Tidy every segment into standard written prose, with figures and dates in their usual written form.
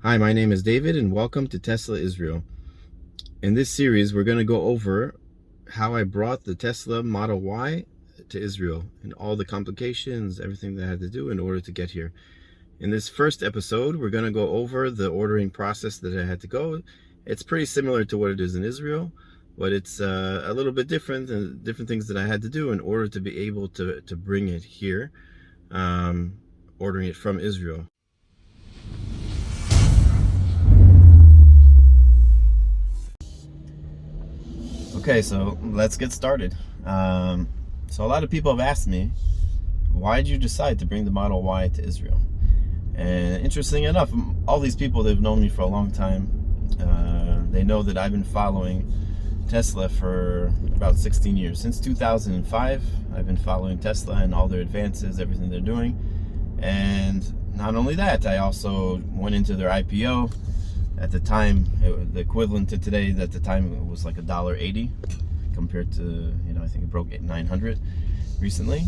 Hi, my name is David and welcome to Tesla Israel. In this series, we're going to go over how I brought the Tesla Model Y to Israel and all the complications, everything that I had to do in order to get here. In this first episode, we're going to go over the ordering process that I had to go. It's pretty similar to what it is in Israel, but it's a little bit different, and different things that I had to do in order to be able to bring it here, ordering it from Israel. Okay, so let's get started. So a lot of people have asked me, why did you decide to bring the Model Y to Israel? And interesting enough, all these people, they've known me for a long time. They know that I've been following Tesla for about 16 years. Since 2005, I've been following Tesla and all their advances, everything they're doing. And not only that, I also went into their IPO. At the time, the equivalent to today, at the time it was like $1.80 compared to, I think it broke 900 recently.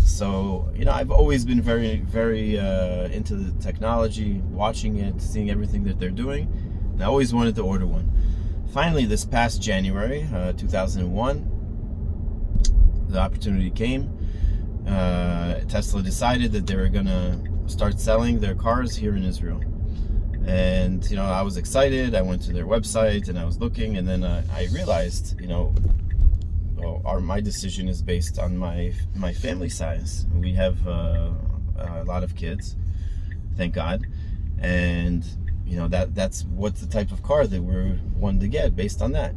So, I've always been very, very into the technology, watching it, seeing everything that they're doing. And I always wanted to order one. Finally, this past January, 2001, the opportunity came. Tesla decided that they were going to start selling their cars here in Israel. And I was excited. I went to their website and I was looking, and then I realized my decision is based on my family size. We have a lot of kids, thank God, and that's what the type of car that we're wanting to get based on that.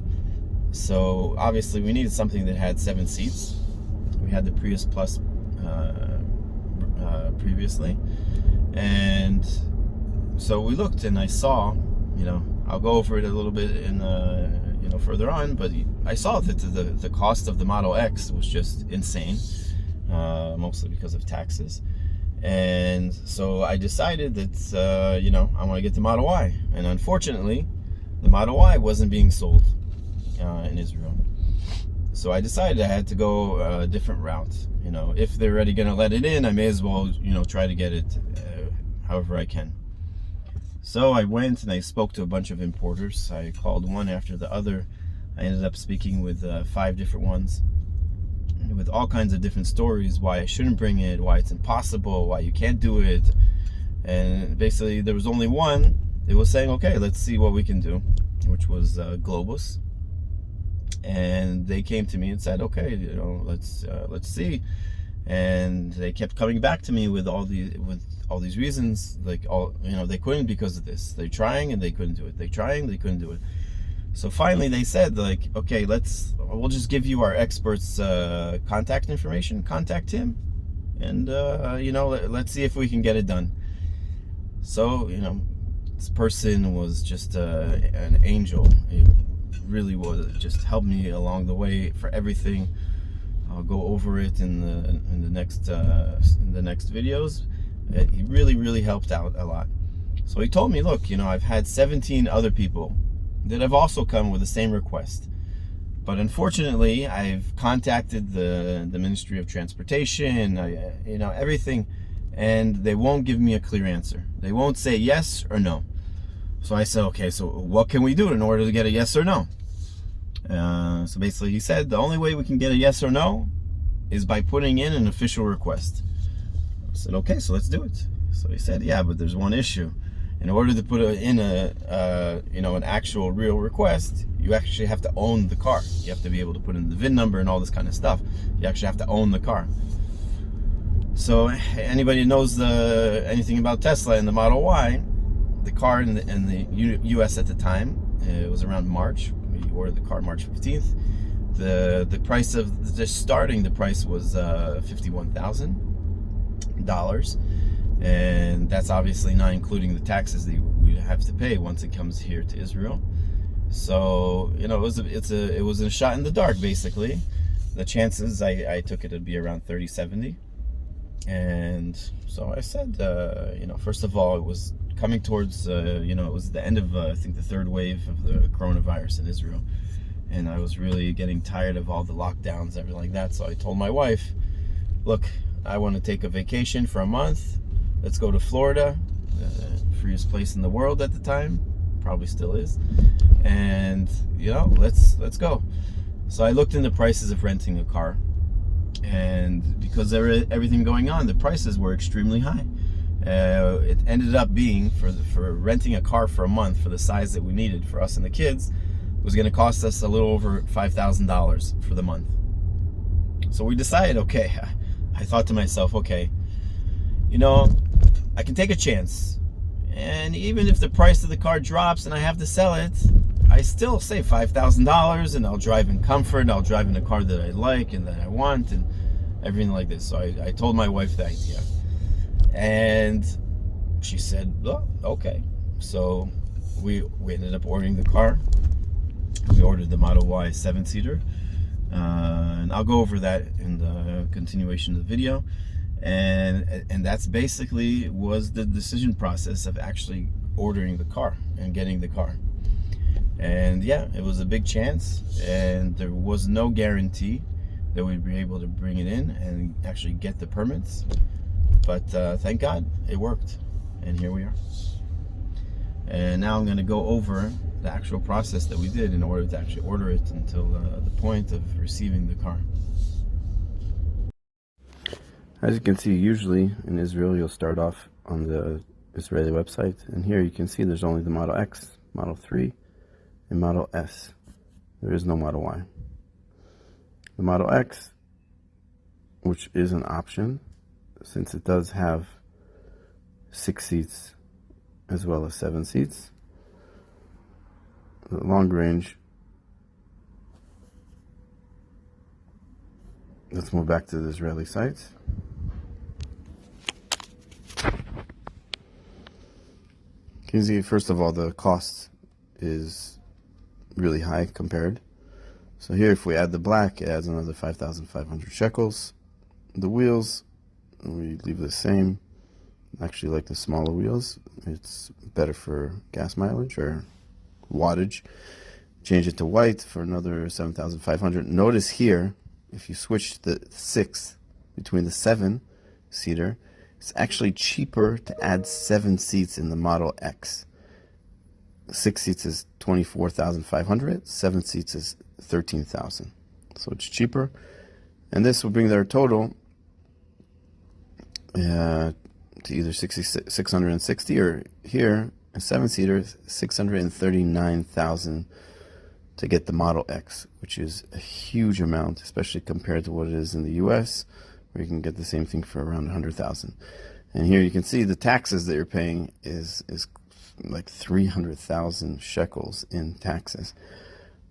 So obviously we needed something that had 7 seats. We had the Prius Plus previously, and so we looked, and I saw, I'll go over it a little bit in, further on, but I saw that the cost of the Model X was just insane, mostly because of taxes. And so I decided that, I want to get the Model Y. And unfortunately, the Model Y wasn't being sold in Israel. So I decided I had to go a different route. If they're already going to let it in, I may as well, try to get it however I can. So I went and I spoke to a bunch of importers. I called one after the other. I ended up speaking with 5 different ones with all kinds of different stories, why I shouldn't bring it, why it's impossible, why you can't do it. And basically there was only one that was saying, okay, let's see what we can do, which was Globus. And they came to me and said, okay, let's see. And they kept coming back to me with all these reasons, like they couldn't because of this. They're trying and they couldn't do it. They're trying, they couldn't do it. So finally they said, like, okay, we'll just give you our expert's contact information. Contact him, and let's see if we can get it done. So this person was just an angel. He really was, just helped me along the way for everything. I'll go over it in the next videos. He really helped out a lot. So he told me, look, I've had 17 other people that have also come with the same request, but unfortunately I've contacted the Ministry of Transportation, everything, and they won't give me a clear answer. They won't say yes or no. So I said, okay, so what can we do in order to get a yes or no? So basically he said the only way we can get a yes or no is by putting in an official request. I said, okay, so let's do it. So he said, yeah, but there's one issue. In order to put in an actual real request, you actually have to own the car. You have to be able to put in the VIN number and all this kind of stuff. You actually have to own the car. So anybody who knows anything about Tesla and the Model Y, the car in the US at the time, it was around March. We ordered the car March 15th. The price of just starting, the price was $51,000. And that's obviously not including the taxes that we have to pay once it comes here to Israel. So it was a shot in the dark, basically. The chances, I took it to be around 30-70. And so I said, first of all, it was coming towards it was the end of I think the 3rd wave of the coronavirus in Israel, and I was really getting tired of all the lockdowns, everything like that. So I told my wife, look, I want to take a vacation for a month. Let's go to Florida. freest place in the world at the time, probably still is. And you know, let's go. So I looked into prices of renting a car, and because there was everything going on, the prices were extremely high. It ended up being for renting a car for a month for the size that we needed for us and the kids was going to cost us a little over $5,000 for the month. So we decided, okay, I thought to myself, okay, you know, I can take a chance, and even if the price of the car drops and I have to sell it, I still save $5,000, and I'll drive in comfort. I'll drive in a car that I like and that I want, and everything like this. So I told my wife the idea, and she said, "Oh, okay." So we ended up ordering the car. We ordered the Model Y 7-seater, and I'll go over that in the continuation of the video. And that's basically was the decision process of actually ordering the car and getting the car. And yeah, it was a big chance, and there was no guarantee that we'd be able to bring it in and actually get the permits. But thank God it worked, and here we are. And now I'm going to go over the actual process that we did in order to actually order it until the point of receiving the car. As you can see, usually in Israel you'll start off on the Israeli website, and here you can see there's only the Model X, Model 3, and Model S. There is no Model Y. The Model X, which is an option, since it does have 6 seats as well as 7 seats. The long range. Let's move back to the Israeli sites. You can see, first of all, the cost is really high compared. So here, if we add the black, it adds another 5,500 shekels. The wheels, we leave the same. I actually like the smaller wheels. It's better for gas mileage or wattage. Change it to white for another 7,500. Notice here, if you switch the 6 between the 7-seater, it's actually cheaper to add 7 seats in the Model X. 6 seats is 24,500. 7 seats is 13,000. So it's cheaper, and this will bring their total to either 660, or here a 7-seater 639,000 to get the Model X, which is a huge amount, especially compared to what it is in the US, where you can get the same thing for around 100,000. And here you can see the taxes that you're paying is like 300,000 shekels in taxes,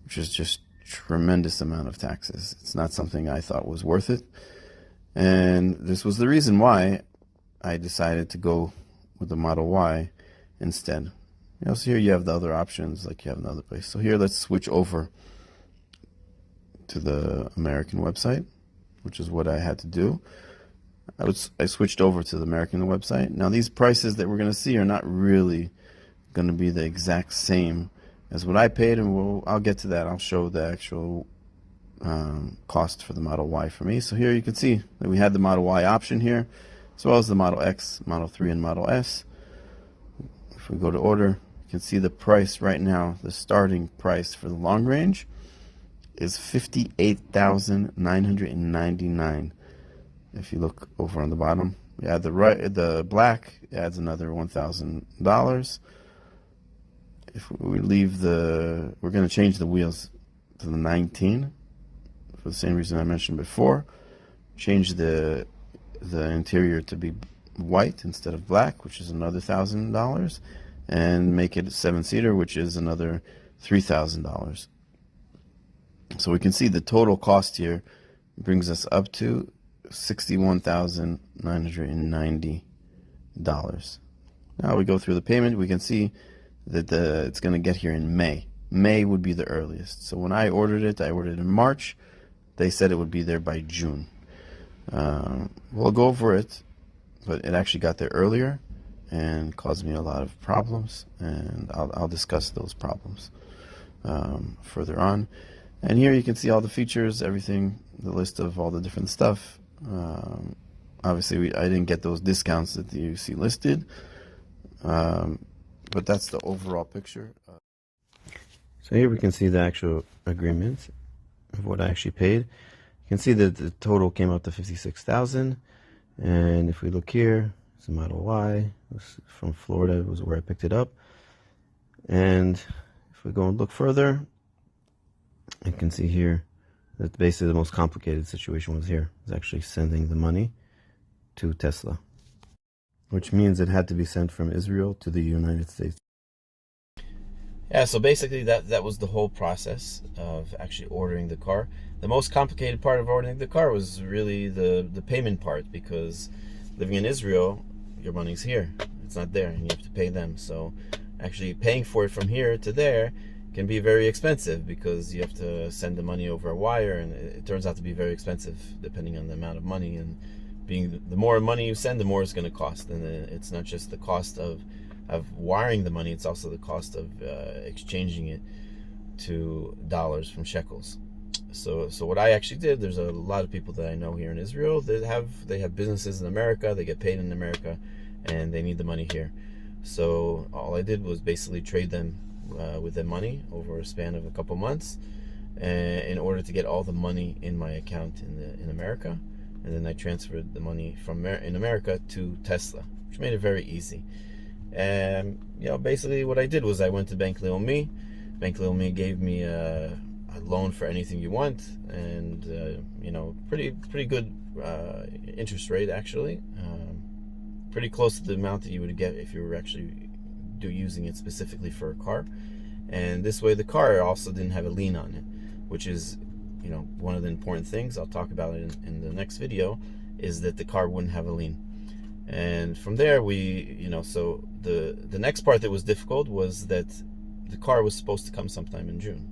which is just tremendous amount of taxes. It's not something I thought was worth it, and this was the reason why I decided to go with the Model Y instead. You know, so here you have the other options, like you have another place. So here, let's switch over to the American website, which is what I had to do. I switched over to the American website. Now, these prices that we're going to see are not really going to be the exact same as what I paid, and I'll get to that. I'll show the actual cost for the Model Y for me. So here you can see that we had the Model Y option here, as well as the Model X, Model 3, and Model S. If we go to order, you can see the price right now. The starting price for the long range is $58,999. If you look over on the bottom, we add the black adds another $1,000. If we leave we're going to change the wheels to the 19 for the same reason I mentioned before. Change the interior to be white instead of black, which is another $1,000, and make it a 7-seater, which is another $3,000. So we can see the total cost here brings us up to $61,990. Now we go through the payment. We can see that it's going to get here in May. May would be the earliest. So when I ordered it in March. They said it would be there by June. We'll go over it, but it actually got there earlier and caused me a lot of problems, and I'll discuss those problems further on. And here you can see all the features, everything, the list of all the different stuff. Obviously, I didn't get those discounts that you see listed, But that's the overall picture. So here we can see the actual agreement of what I actually paid. You can see that the total came out to $56,000. And if we look here, it's a Model Y. It was from Florida, was where I picked it up. And if we go and look further, you can see here that basically the most complicated situation was here. It's actually sending the money to Tesla, which means it had to be sent from Israel to the United States. Yeah, so basically that was the whole process of actually ordering the car. The most complicated part of ordering the car was really the payment part, because living in Israel, your money's here. It's not there, and you have to pay them. So actually paying for it from here to there can be very expensive, because you have to send the money over a wire, and it turns out to be very expensive depending on the amount of money. And the more money you send, the more it's going to cost. And it's not just the cost of wiring the money, it's also the cost of exchanging it to dollars from shekels. So what I actually did, there's a lot of people that I know here in Israel that they have businesses in America, they get paid in America, and they need the money here. So all I did was basically trade them with their money over a span of a couple months, in order to get all the money in my account in America, and then I transferred the money from in America to Tesla, which made it very easy. And basically what I did was I went to Bank Leumi. Bank Leumi gave me a loan for anything you want, and pretty good interest rate, actually, pretty close to the amount that you would get if you were actually using it specifically for a car. And this way the car also didn't have a lien on it, which is one of the important things. I'll talk about it in the next video, is that the car wouldn't have a lien. And from there so the next part that was difficult was that the car was supposed to come sometime in June,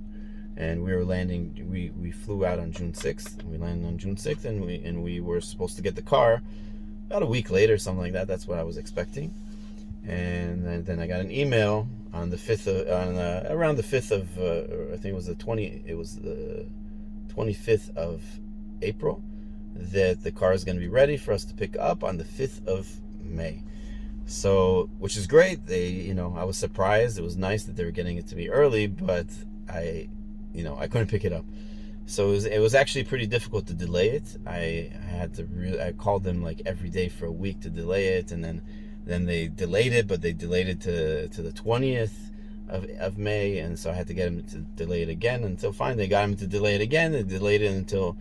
and we were landing, we flew out on June 6th, we landed on June 6th, and we were supposed to get the car about a week later, something like that. That's what I was expecting. And then I got an email on the 5th of, around the 5th of, I think it was the 25th of April, that the car is going to be ready for us to pick up on the 5th of May. So, which is great. I was surprised. It was nice that they were getting it to me early, but I couldn't pick it up. So it was actually pretty difficult to delay it. I called them like every day for a week to delay it, and then they delayed it, but they delayed it to the 20th of May, and so I had to get them to delay it again until finally they got them to delay it again. They delayed it until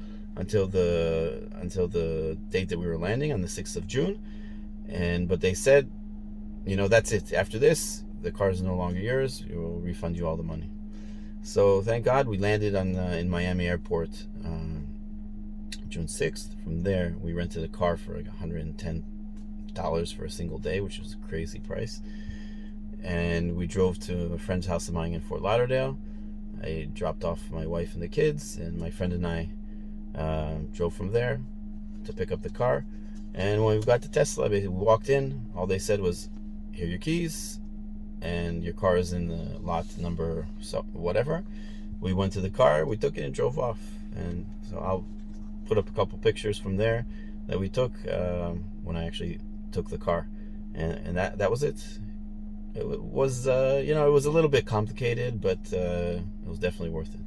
the date that we were landing on the 6th of June. But they said, that's it. After this, the car is no longer yours. We will refund you all the money. So thank God we landed in Miami Airport June 6th. From there, we rented a car for like $110 for a single day, which was a crazy price. And we drove to a friend's house of mine in Fort Lauderdale. I dropped off my wife and the kids, and my friend and I drove from there to pick up the car. And when we got to Tesla, we walked in. All they said was, "Here are your keys, and your car is in the lot number whatever." We went to the car, we took it, and drove off. And so I'll put up a couple pictures from there that we took when I actually took the car, and that was it. It was it was a little bit complicated, but it was definitely worth it.